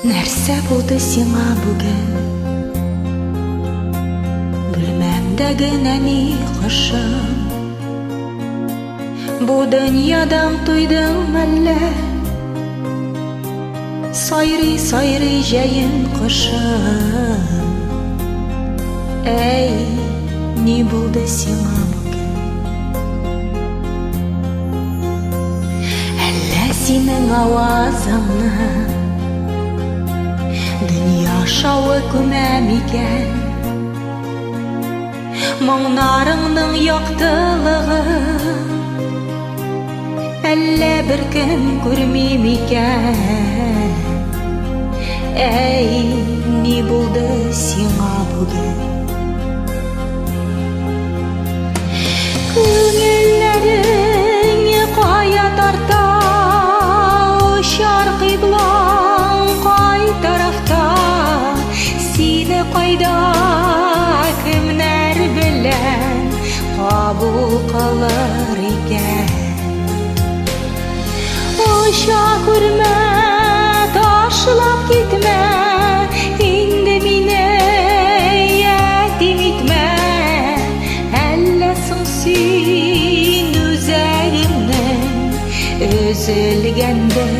Нәрсә булды сиңа бүген? Белмәм дә генә ни кошым. Бу дөньядан туйдың әллә? Сайрый-сайрый җәен кошым. Әй, ни булды сиңа бүген? Әллә синең авазыңны дөнья шауы күмә микән? Моңнарыңның яктылыгы әллә бер кем күрми микән? Әй, ни булды сиңа бүген? Күңелләрең кая тарта, очар кыйблаң кай тарафта? Сине кайда кемнәр белән кабул кылыр икән? Оча күрмә, ташлап китмә, инде мине ятим итмә. Әллә соң син үзәгемнең өзелгәндер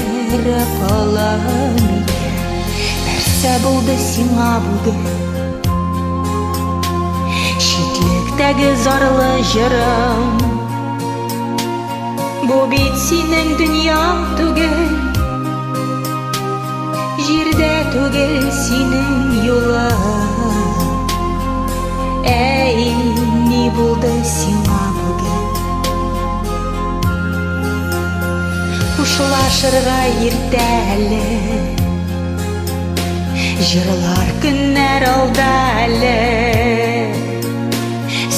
калам икән? Нәрсә булды сиңа бүген? Читлектәге зарлы җырым, бу бит синең дөньяң түгел, җирдә түгел синең юлың. Әй, ни булды сиңа бүген? Хушлашырга иртә әле, җырлар көннәр алда әле.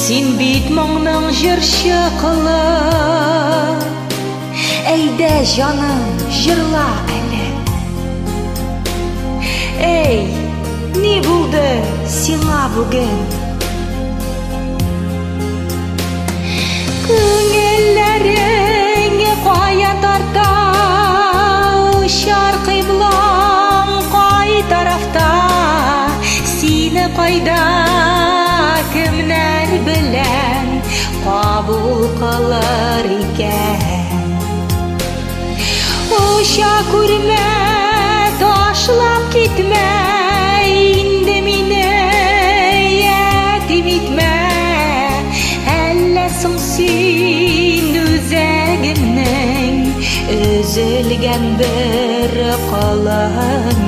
Син бит моңның җырчы кылы. Әйдә җаным, җырла әле. Әй, ни булды сиңа бүген? Күңелләрең кая тарта, очар кыйблаң кай тарафта? Сине кайда кемнәр белән кабул кылыр икән? Оча күрмә, ташлап китмә, инде мине ятим итмә. Әллә соң син үзәгемнең өзелгән бер калам